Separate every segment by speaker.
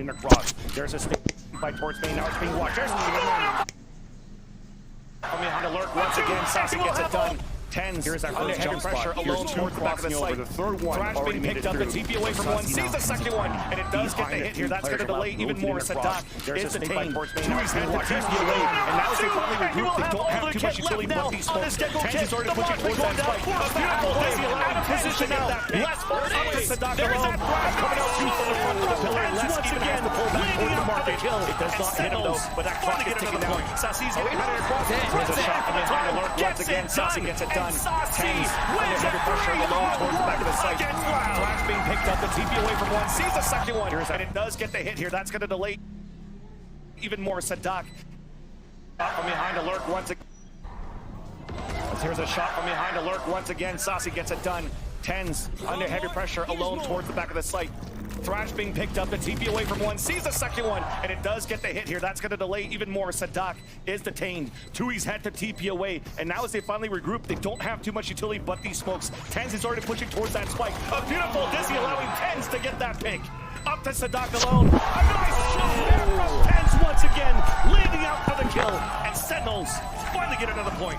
Speaker 1: in across. There's a stick by towards main. Now it's being watched. There's from behind alert once again. Sassy gets it done. Tens. Here's that under heavy pressure alone towards the back of the site. The third one Thrash being picked up. The TP away from one. Sees the second one, and it does get the hit here. That's going to delay even more. Sadak is detained. Tui's had the TP away, and now they finally regroup. They don't have too much utility but these folks. Tens is already pushing towards that spike. A beautiful Dizzy out of position now. Less force up to Sadak alone. Coming out two from the front of the pillar. Less even has to pull back towards the market. It does not hit him though, but that clock is ticking down. Sassy's getting better across. There's a shot from behind alert once again. Sassy gets it done. Tens under heavy pressure alone towards the back of the site. Thrash being picked up, the TP away from one, sees the second one, and it does get the hit here. That's going to delay even more. Sadak from behind alert once again. Here's a shot from behind alert once again. Sassy gets it done. Tens under heavy pressure alone towards the back of the site. Thrash being picked up, the TP away from one, sees the second one, and it does get the hit here. That's going to delay even more. Sadak is detained. Tui's had to TP away, and now as they finally regroup, they don't have too much utility but these smokes. Tens is already pushing towards that spike. A beautiful Dizzy allowing Tens to get that pick. Up to Sadak alone. A nice shot there from Tens once again, leading out for the kill, and Sentinels finally get another point.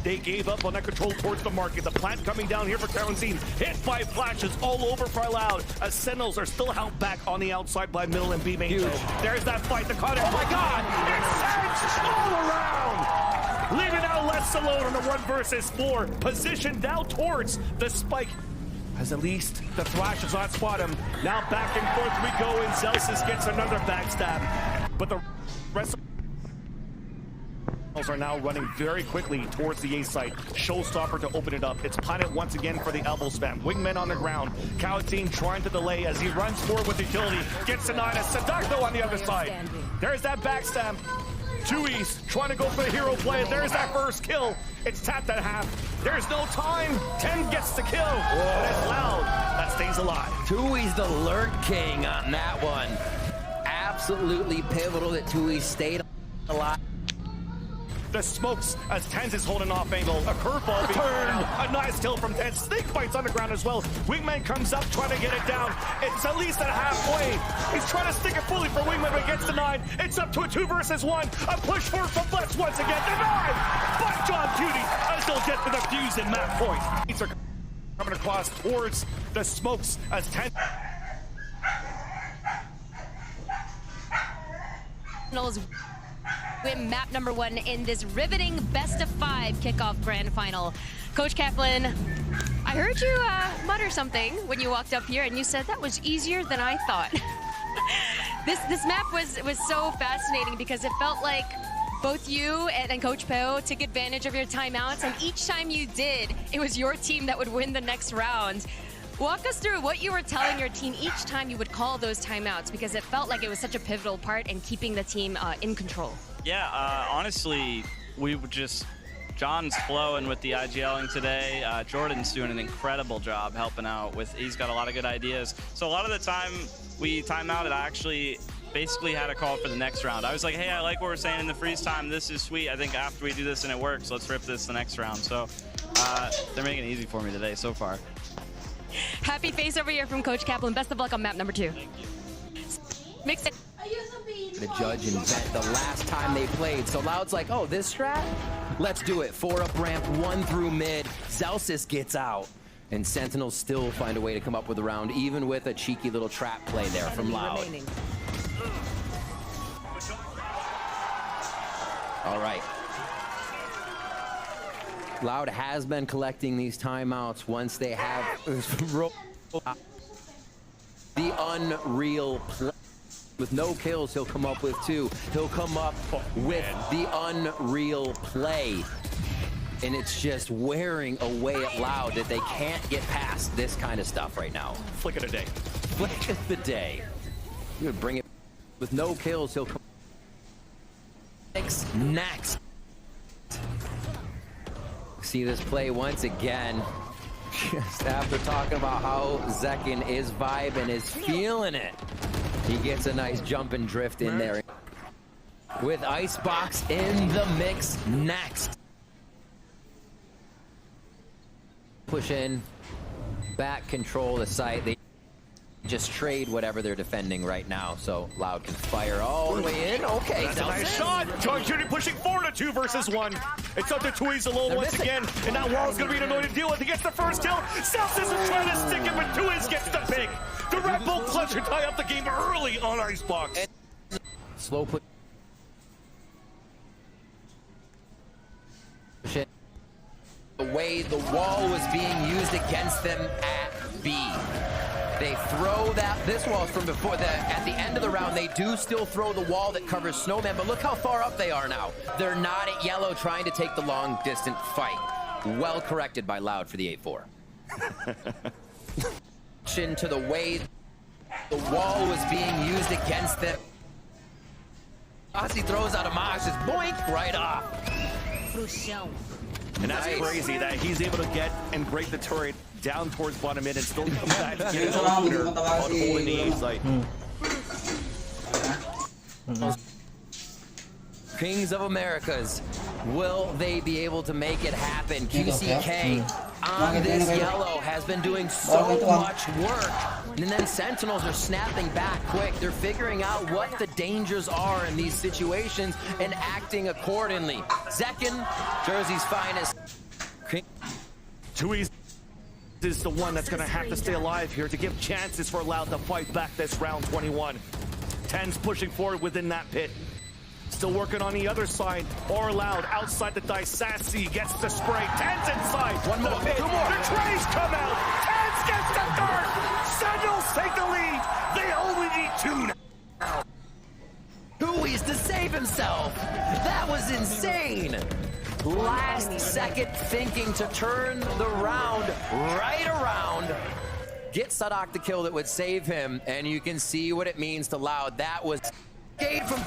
Speaker 1: They gave up on that control towards the market. The plant coming down here for Quarantine. Hit by flashes all over for Loud. As Sentinels are still held back on the outside by middle and B main. There's that fight. The cut. Oh my God! It's all around. Leaving out less alone on the 1 versus 4. Position now towards the spike. As at least the Thrash does not spot him. Now back and forth we go, and Zelsis gets another backstab. But the rest of are now running very quickly towards the A site. Showstopper to open it up. It's Planet once again for the elbow spam. Wingmen on the ground. Cow-Team trying to delay as he runs forward with utility. Gets denied as Sadak on the other side. There's that backstab. Tui's trying to go for the hero play. There's that first kill. It's tapped at half. There's no time. 10 gets the kill. And it's Loud that stays alive.
Speaker 2: Tui's the lurk king on that one. Absolutely pivotal that Tui stayed alive.
Speaker 1: The smokes as Tens is holding off angle. A curveball turned. A nice kill from Tens. Snake bites underground as well. Wingman comes up trying to get it down. It's at least at halfway. He's trying to stick it fully for Wingman, but gets denied. It's up to a 2 versus 1. A push forward from Blitz once again. Denied by John Cutie as they'll get to the fuse in map point. These are coming across towards the smokes as Tens.
Speaker 3: Win map number 1 in this riveting best-of-5 kickoff grand final. Coach Kaplan, I heard you mutter something when you walked up here, and you said that was easier than I thought. This map was so fascinating because it felt like both you and Coach Peo took advantage of your timeouts, and each time you did, it was your team that would win the next round. Walk us through what you were telling your team each time you would call those timeouts, because it felt like it was such a pivotal part in keeping the team in control.
Speaker 4: Yeah, honestly, we would just, John's flowing with the IGLing today. Jordan's doing an incredible job helping out with, he's got a lot of good ideas. So a lot of the time we time out, I actually basically had a call for the next round. I was like, hey, I like what we're saying in the freeze time. This is sweet. I think after we do this and it works, let's rip this the next round. So they're making it easy for me today so far.
Speaker 3: Happy face over here from Coach Kaplan. Best of luck on map number 2.
Speaker 4: Thank you.
Speaker 3: Mix it.
Speaker 2: The judge and bet the last time they played. So Loud's like, oh, this strat? Let's do it. 4 up ramp, 1 through mid. Zelsis gets out. And Sentinels still find a way to come up with a round, even with a cheeky little trap play there from Loud. All right. Loud has been collecting these timeouts once they have the unreal play. With no kills, he'll come up with 2. He'll come up with the unreal play. And it's just wearing away at Loud that they can't get past this kind of stuff right now.
Speaker 1: Flick of the day.
Speaker 2: Flick of the day. You would bring it with no kills, he'll come next. See this play once again. Just after talking about how Zekin is vibing, is feeling it. He gets a nice jump and drift in there. With Icebox in the mix next. Push in, back control the site. just trade whatever they're defending right now, so Loud can fire all the way in. Okay,
Speaker 1: that's a nice shot. John Cutie pushing forward, a 2 versus 1. It's up to Tui's alone once again, and that wall's gonna be an annoying to deal with. He gets the first kill. Celsius is trying to stick it, but Tui's gets the pick. The Red Bull clutcher tie up the game early on Icebox.
Speaker 2: Slow put. The way the wall was being used against them at B. They throw this wall's from before, at the end of the round, they do still throw the wall that covers Snowman, but look how far up they are now. They're not at yellow trying to take the long distant fight. Well corrected by Loud for the 8-4. To the way the wall was being used against them. Ozzy throws out a Maj, just boink, right off.
Speaker 1: And that's crazy that he's able to get and break the turret down towards bottom mid and still come back to get his opener on holding the A site.
Speaker 2: Kings of Americas, will they be able to make it happen? QCK on this yellow has been doing so much work. And then Sentinels are snapping back quick. They're figuring out what the dangers are in these situations and acting accordingly. Zekin, Jersey's finest.
Speaker 1: Tui is the one that's going to have to stay alive here to give chances for Loud to fight back this round 21. 10's pushing forward within that pit. Still working on the other side. Or Loud outside the dice. Sassy gets the spray. 10's inside.
Speaker 2: One more.
Speaker 1: Pit.
Speaker 2: Two more.
Speaker 1: The trays come out. 10's gets the third. Sentinels take the lead. They only need 2 now.
Speaker 2: Tui's to save himself. That was insane. Last second thinking to turn the round right around. Get Sadak the kill that would save him, and you can see what it means to Loud. That was game from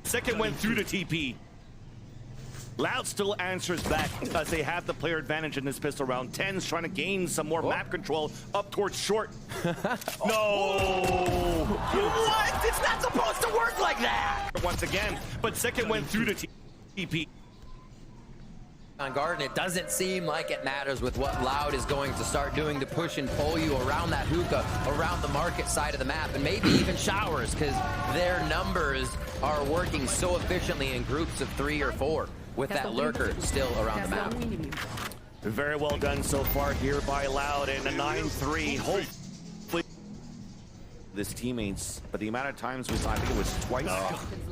Speaker 1: Second went through the TP. Loud still answers back because they have the player advantage in this pistol round. 10's trying to gain some more map control up towards short. No!
Speaker 2: What? It's not supposed to work like that!
Speaker 1: Once again, but second went through the TP.
Speaker 2: On guard, and it doesn't seem like it matters with what Loud is going to start doing to push and pull you around that hookah, around the market side of the map, and maybe even showers, because their numbers are working so efficiently in groups of 3 or 4 with that lurker still around the map.
Speaker 1: Very well done so far here by Loud, and a 9-3. Hopefully this teammates, but the amount of times we saw, I think it was twice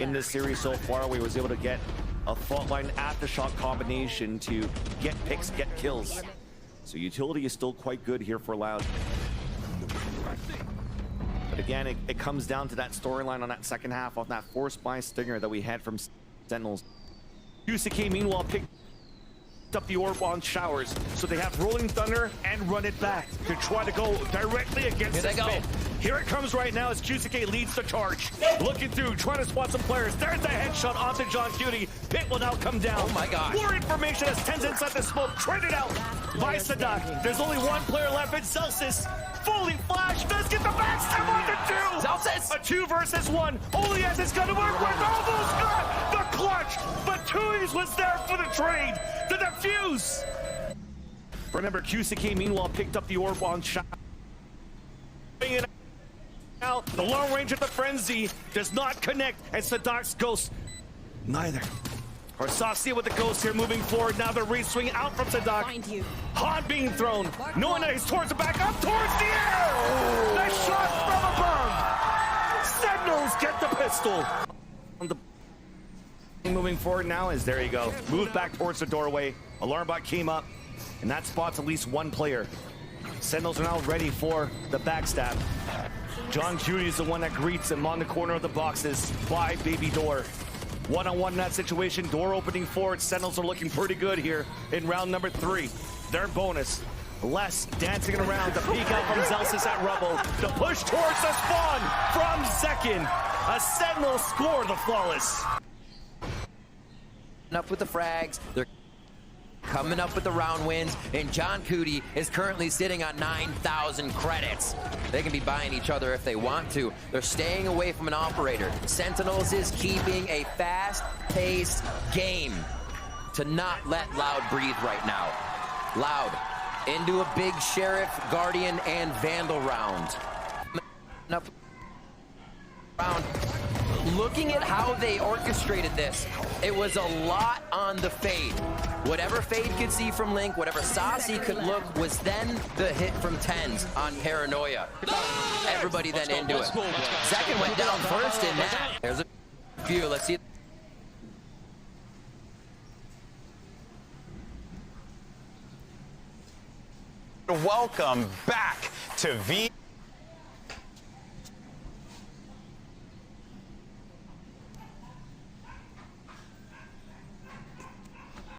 Speaker 1: in this series so far, we was able to get a fault line aftershock combination to get picks, get kills. So utility is still quite good here for Loud. But again, it comes down to that storyline on that second half on that forced by Stinger that we had from Sentinels. UCK meanwhile picked up the orb on showers, so they have Rolling Thunder and Run It Back to try to go directly against this pit. Here it comes right now as QCK leads the charge. Looking through, trying to spot some players. There's the headshot onto John Cutie. Pit will now come down.
Speaker 2: Oh my gosh.
Speaker 1: More information as 10's inside the smoke, traded out by Sadak. There's only 1 player left in Celsius. Fully flash, does get the backstab on the 2.
Speaker 2: Celsius!
Speaker 1: A 2 versus 1. Only as it's gonna work with, almost got the clutch, but Tui's was there for the trade. The defuse. Remember, QCK meanwhile picked up the orb on shot. Now, the long range of the frenzy does not connect, and Sadak's ghost neither. Arsasi with the ghost here moving forward. Now the re-swing out from Sadak. Han being thrown. Knowing that he's towards the back, up towards the air. The shot from above. Sentinels get the pistol. Moving forward now is, there you go. Moved back towards the doorway. Alarm bot came up, and that spots at least 1 player. Sentinels are now ready for the backstab. John Cutie is the one that greets him on the corner of the boxes by Baby Door. One-on-one in that situation, door opening forward. Sentinels are looking pretty good here in round number 3. Their bonus. Les dancing around to peek out from Zelsis at Rubble. The push towards the spawn from Zekin. A Sentinel score the flawless.
Speaker 2: Up with the frags. They're coming up with the round wins, and John Cutie is currently sitting on 9,000 credits. They can be buying each other if they want to. They're staying away from an operator. Sentinels is keeping a fast-paced game to not let Loud breathe right now. Loud into a big Sheriff, Guardian, and Vandal round. up round. Looking at how they orchestrated this, it was a lot on the Fade. Whatever Fade could see from Link, whatever Saucy could look, was then the hit from Tens on Paranoia. Everybody then into it. Second went down first in that. There's a few. Let's see.
Speaker 5: Welcome back to V.